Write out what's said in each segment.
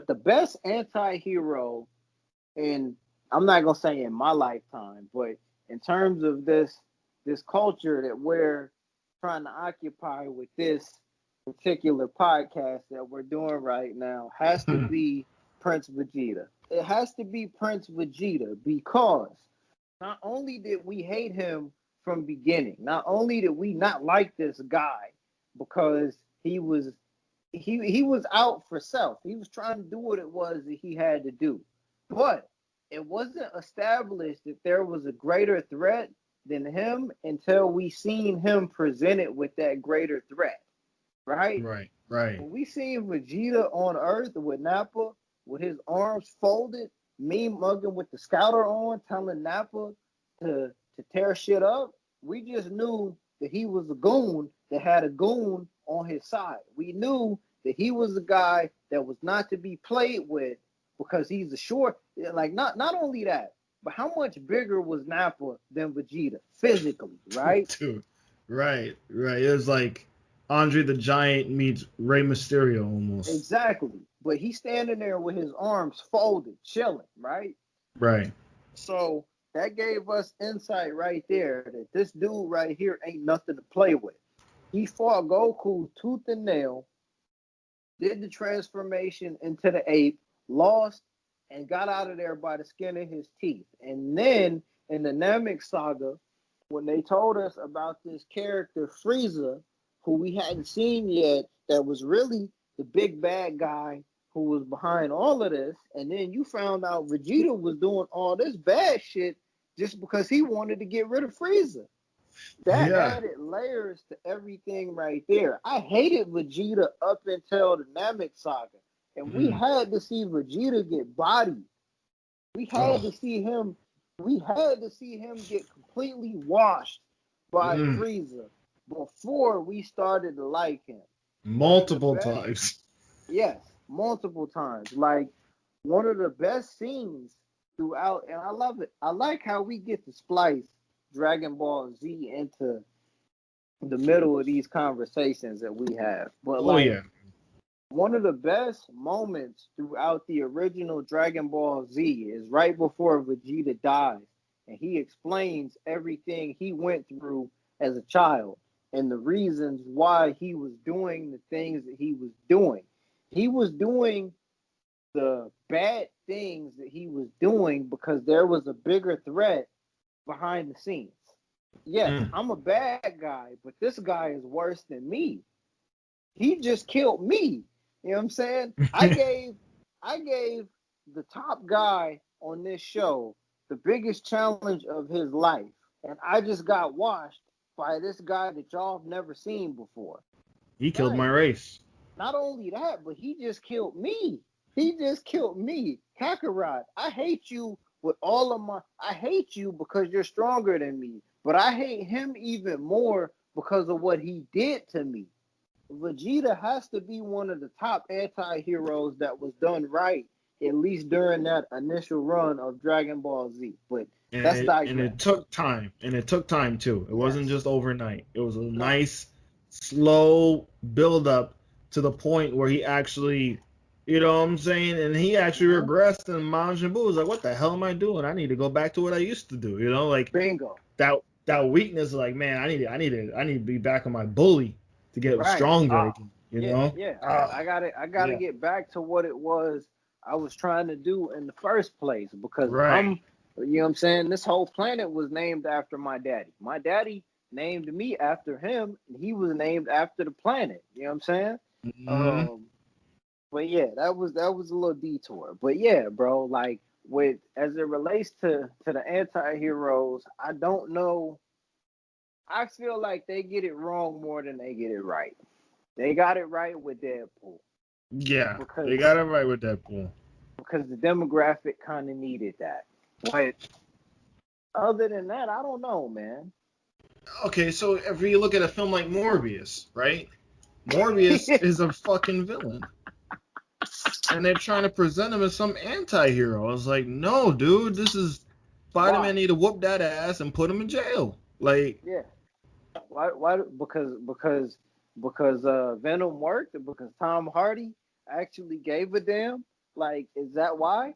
the best anti-hero, and I'm not gonna say in my lifetime, but in terms of this culture that we're trying to occupy with this particular podcast that we're doing right now, has to be Prince Vegeta. It has to be Prince Vegeta because not only did we hate him from beginning, not only did we not like this guy because he was out for self. He was trying to do what it was that he had to do. But it wasn't established that there was a greater threat than him until we seen him presented with that greater threat, right? Right, right. When we seen Vegeta on Earth with Nappa, with his arms folded, me mugging with the scouter on, telling Nappa to tear shit up, we just knew that he was a goon that had a goon on his side. We knew that he was a guy that was not to be played with because he's a short. Like not only that, but how much bigger was Nappa than Vegeta physically, right? Dude, right, right. It was like Andre the Giant meets Rey Mysterio almost. Exactly. But he's standing there with his arms folded, chilling, right? Right. So that gave us insight right there that this dude right here ain't nothing to play with. He fought Goku tooth and nail, did the transformation into the ape, lost, and got out of there by the skin of his teeth. And then in the Namek saga, when they told us about this character Frieza, who we hadn't seen yet, that was really the big bad guy who was behind all of this, and then you found out Vegeta was doing all this bad shit just because he wanted to get rid of Frieza. That Yeah. added layers to everything right there. I hated Vegeta up until the Namek saga, and we Mm. had to see Vegeta get bodied. We had Oh. to see him. We had to see him get completely washed by Mm. Frieza before we started to like him. One of the Multiple best, times. yes, multiple times. Like one of the best scenes throughout, and I love it. I like how we get to splice Dragon Ball Z into the middle of these conversations that we have. But Oh like yeah. one of the best moments throughout the original Dragon Ball Z is right before Vegeta dies, and he explains everything he went through as a child and the reasons why he was doing the things that he was doing. He was doing the bad things that he was doing because there was a bigger threat behind the scenes. Yes, Mm. I'm a bad guy, but this guy is worse than me. He just killed me. You know what I'm saying? I gave the top guy on this show the biggest challenge of his life. And I just got washed by this guy that y'all have never seen before. He killed my Right. race. Not only that, but he just killed me. He just killed me. Kakarot, I hate you with all of my I hate you because you're stronger than me. But I hate him even more because of what he did to me. Vegeta has to be one of the top anti-heroes that was done right, at least during that initial run of Dragon Ball Z. But And that's it digress. took time. And it took time too. It wasn't Yes. just overnight. It was a No. nice, slow build up to the point where he actually, you know what I'm saying? And he actually Mm-hmm. regressed, and Majin Buu was like, "What the hell am I doing? I need to go back to what I used to do." You know, like Bingo. that weakness. Like, man, I need to be back on my bully to get Right. stronger Ah. again. You Yeah. know? Yeah. I Ah, got it. I got to yeah. get back to what it was I was trying to do in the first place because Right. you know what I'm saying? This whole planet was named after my daddy. My daddy named me after him, and he was named after the planet. You know what I'm saying? Hmm. Um, But yeah, that was a little detour. But yeah, bro, like with as it relates to the anti-heroes, I don't know. I feel like they get it wrong more than they get it right. They got it right with Deadpool Yeah, they because got it right with Deadpool. the demographic kind of needed that. But other than that, I don't know, man. Okay, so if you look at a film like Morbius, right? Morbius is a fucking villain. And they're trying to present him as some anti-hero. I was like, no, dude, this is Why? Spider-Man need to whoop that ass and put him in jail. Like, Yeah. Why? Why? Because Venom worked. Because Tom Hardy actually gave a damn. Like, is that why?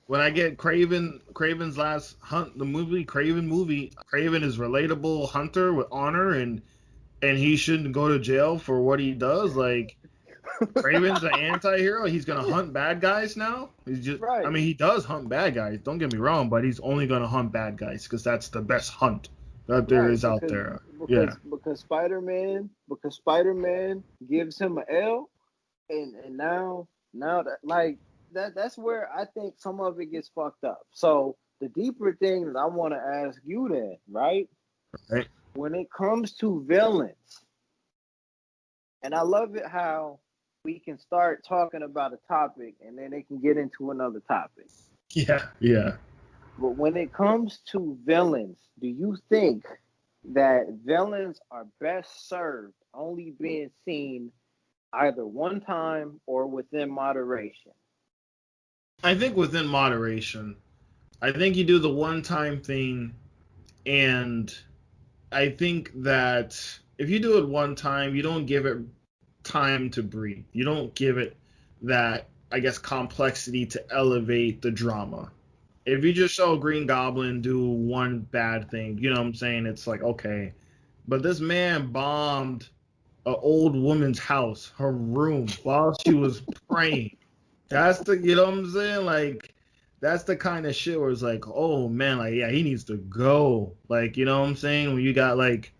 When I get Craven's last hunt, the movie, Craven is relatable hunter with honor, and he shouldn't go to jail for what he does. Like, Craven's an anti-hero. He's gonna hunt bad guys now. I Right. mean, he does hunt bad guys. Don't get me wrong, but he's only gonna hunt bad guys because that's the best hunt that there Right. is out there. Yeah. Because Spider-Man gives him an L, and now that like that's where I think some of it gets fucked up. So the deeper thing that I want to ask you then, right? Right. When it comes to villains, and I love it how we can start talking about a topic and then they can get into another topic. Yeah. Yeah. But when it comes to villains, do you think that villains are best served only being seen either one time or within moderation? I think within moderation. I think you do the one-time thing, and I think that if you do it one time, you don't give it time to breathe. You don't give it that, I guess, complexity to elevate the drama. If you just show Green Goblin do one bad thing, you know what I'm saying? It's like, okay. But this man bombed an old woman's house, her room, while she was praying. That's the, you know what I'm saying? Like, that's the kind of shit where it's like, oh man, like, yeah, he needs to go. Like, you know what I'm saying? When you got like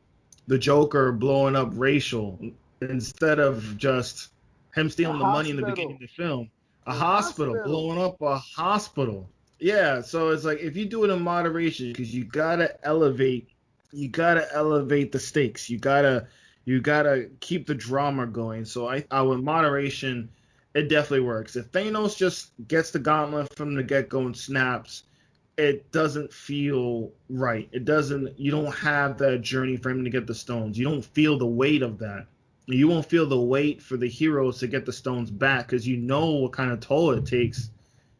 the Joker blowing up racial instead of just him A stealing the money in the beginning hospital. of the film. A A hospital, hospital. blowing up a hospital. Yeah, so it's like if you do it in moderation, because you gotta elevate the stakes. You gotta keep the drama going. So I with moderation, it definitely works. If Thanos just gets the gauntlet from the get go and snaps, it doesn't feel right. It doesn't. You don't have that journey for him to get the stones. You don't feel the weight of that. You won't feel the weight for the heroes to get the stones back because you know what kind of toll it takes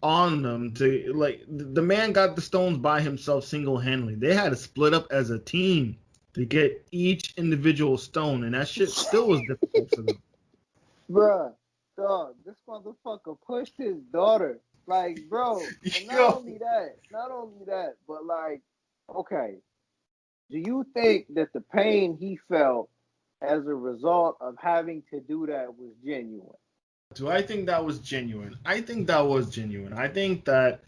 on them to like the man got the stones by himself single-handedly. They had to split up as a team to get each individual stone, and that shit still was difficult for them. Bruh, dog, this motherfucker pushed his daughter. Like, bro, and Yo, not only that, but like, okay, do you think that the pain he felt as a result of having to do that was genuine? do I think that was genuine? I think that was genuine. I think that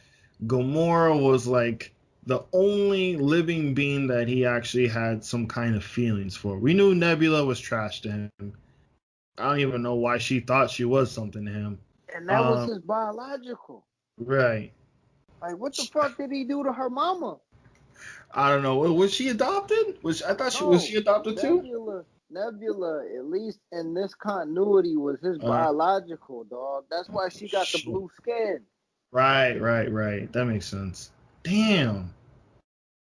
Gamora was like the only living being that he actually had some kind of feelings for. We knew Nebula was trash to him. I don't even know why she thought she was something to him. And that was Um, his biological. right. Like, what the fuck did he do to her mama? I don't know. Was she adopted? I thought she No, adopted too? Nebula, at least in this continuity, was his Uh, biological dog. That's why she got the shit. blue skin. Right. That makes sense. Damn.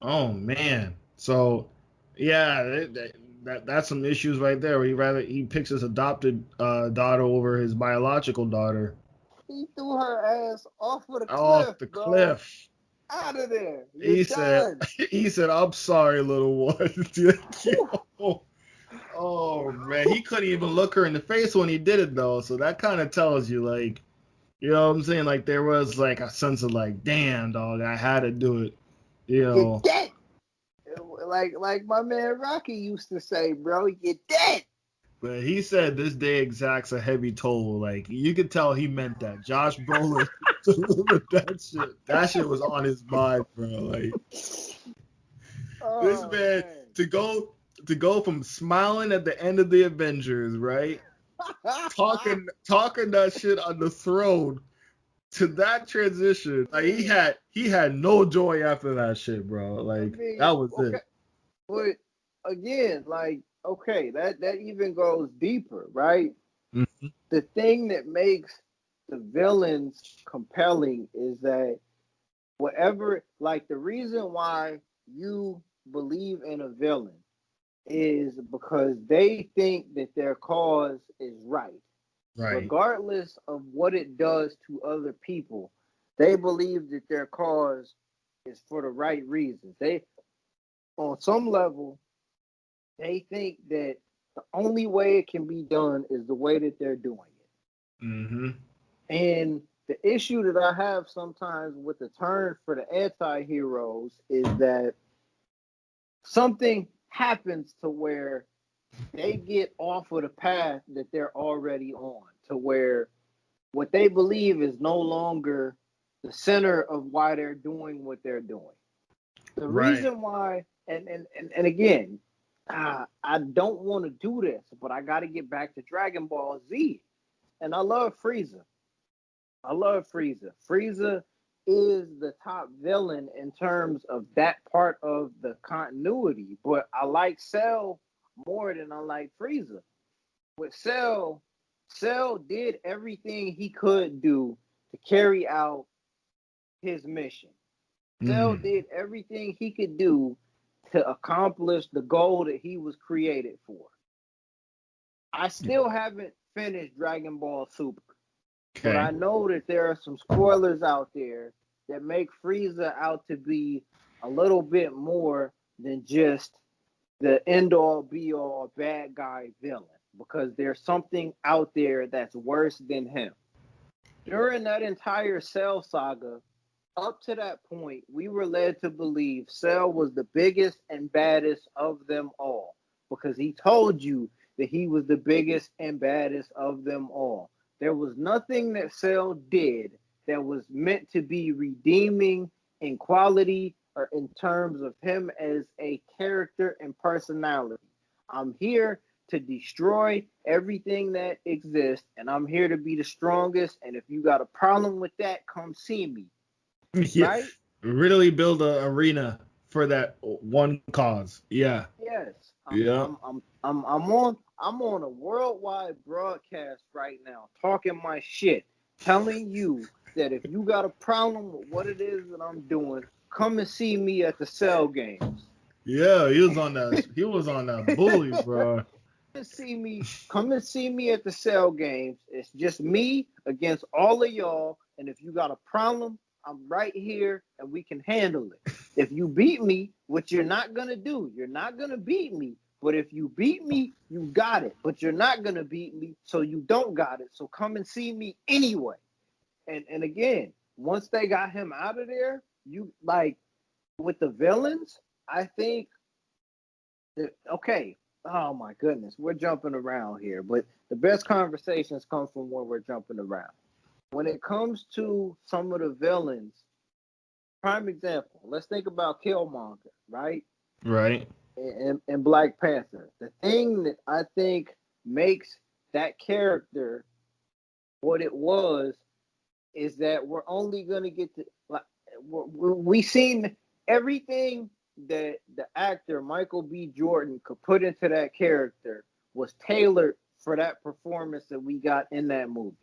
Oh man. So, yeah, that's some issues right there. Where he picks his adopted daughter over his biological daughter He threw her ass off of the off cliff, the dog. cliff. Out of there. You're He said, done. he said, "I'm sorry, little one." Whew. Yo. Oh man, he couldn't even look her in the face when he did it though. So that kind of tells you, like, you know what I'm saying? Like there was like a sense of like, damn, dog, I had to do it. You You're know. dead. Like my man Rocky used to say, bro, you're dead. But he said this day exacts a heavy toll. Like you could tell he meant that. Josh Brolin delivered that shit. That shit was on his mind, bro. Like this Oh man man. to go from smiling at the end of the Avengers, right? Talking that shit on the throne to that transition. Like he had no joy after that shit, bro. I Like mean, that was okay, it. but again, like, okay, that even goes deeper, right? Mhm. The thing that makes the villains compelling is that whatever, like, the reason why you believe in a villain is because they think that their cause is right, Right. regardless of what it does to other people. They believe that their cause is for the right reasons. They, on some level, they think that the only way it can be done is the way that they're doing it. Mm-hmm. And the issue that I have sometimes with the turn for the anti-heroes is that something happens to where they get off of the path that they're already on, to where what they believe is no longer the center of why they're doing what they're doing. The reason why, and again, I don't want to do this, but I got to get back to Dragon Ball Z. And I love Frieza. Frieza is the top villain in terms of that part of the continuity, but I like Cell more than I like Frieza. With Cell did everything he could do to carry out his mission. Cell did everything he could do to accomplish the goal that he was created for. I still haven't finished Dragon Ball Super. Okay. But I know that there are some spoilers out there that make Frieza out to be a little bit more than just the end-all, be-all bad guy villain, because there's something out there that's worse than him. During that entire Cell saga, up to that point, we were led to believe Cell was the biggest and baddest of them all, because he told you that he was the biggest and baddest of them all. There was nothing that Cell did that was meant to be redeeming in quality or in terms of him as a character and personality. I'm here to destroy everything that exists, and I'm here to be the strongest. And if you got a problem with that, come see me. Yeah. Right? Really build an arena for that one cause. Yeah. Yes. I'm on a worldwide broadcast right now, talking my shit, telling you that if you got a problem with what it is that I'm doing, come and see me at the Cell games. Yeah, he was on that bully, bro. Come and see me at the Cell games. It's just me against all of y'all, and if you got a problem, I'm right here and we can handle it. If you beat me, which you're not gonna do, you're not gonna beat me. But if you beat me, you got it. But you're not gonna beat me, so you don't got it. So come and see me anyway. And again, once they got him out of there, you like with the villains, I think that okay. Oh my goodness, we're jumping around here, but the best conversations come from when we're jumping around. When it comes to some of the villains, prime example, let's think about Killmonger, right? Right. And Black Panther. The thing that I think makes that character what it was is that we're only going to get to, like, we seen everything that the actor Michael B. Jordan could put into that character was tailored for that performance that we got in that movie.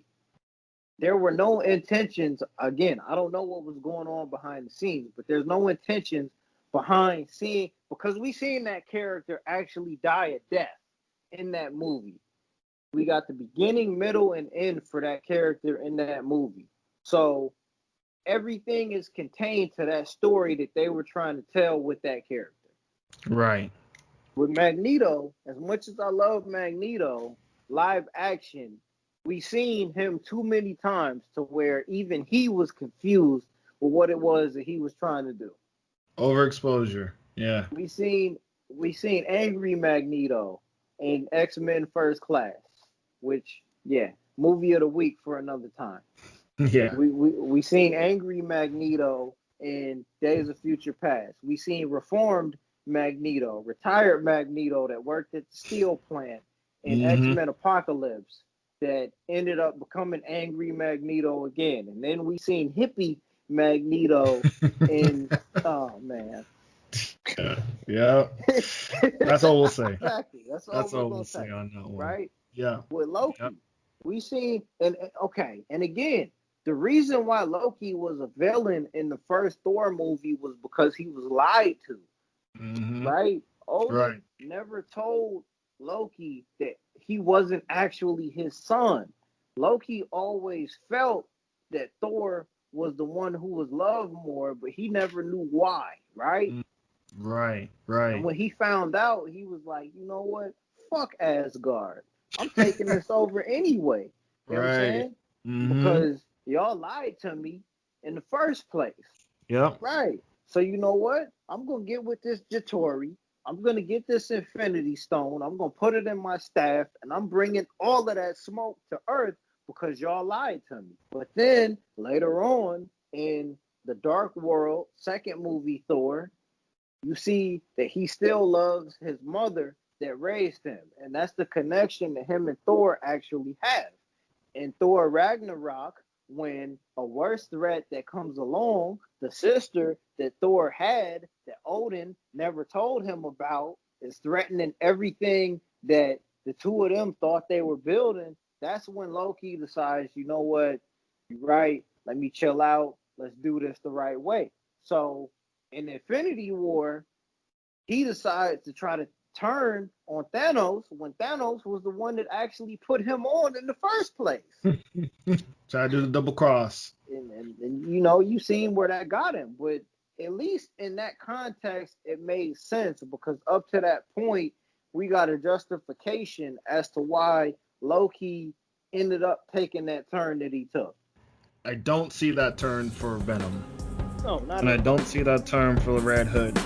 There were no intentions, again, I don't know what was going on behind the scenes, but there's no intentions behind seeing, because we seen that character actually die a death in that movie. We got the beginning, middle, and end for that character in that movie. So everything is contained to that story that they were trying to tell with that character. Right. With Magneto, as much as I love Magneto, live action, we seen him too many times to where even he was confused with what it was that he was trying to do. Overexposure. Yeah. We seen angry Magneto in X-Men First Class, which movie of the week for another time. Yeah. We seen angry Magneto in Days of Future Past. We seen reformed Magneto, retired Magneto that worked at the steel plant in X-Men Apocalypse that ended up becoming angry Magneto again. And then we seen hippie Magneto in oh man. Yeah. That's all we'll say. Exactly. That's all we'll say on that one. Right? Yeah. With Loki, we seen and again, the reason why Loki was a villain in the first Thor movie was because he was lied to. Right? Odin never told Loki that he wasn't actually his son. Loki always felt that Thor was the one who was loved more, but he never knew why, right? Right. And when he found out, he was like, you know what? Fuck Asgard. I'm taking this over anyway. You know what I'm saying? Because y'all lied to me in the first place. Yep. Right. So you know what? I'm gonna get with this Jatori. I'm gonna get this Infinity Stone. I'm gonna put it in my staff, and I'm bringing all of that smoke to Earth because y'all lied to me. But then later on in the Dark World, second movie Thor, you see that he still loves his mother that raised him, and that's the connection that him and Thor actually have. In Thor Ragnarok, when a worse threat that comes along, the sister that Thor had that Odin never told him about is threatening everything that the two of them thought they were building. That's when Loki decides, you know what, you're right, let me chill out, let's do this the right way. So in Infinity War, he decides to try to turn on Thanos when Thanos was the one that actually put him on in the first place. Try to do the double cross. And you know, you seen where that got him. But at least in that context, it made sense because up to that point, we got a justification as to why Loki ended up taking that turn that he took. I don't see that turn for Venom. No, not And I at all. don't see that turn for Red Hood.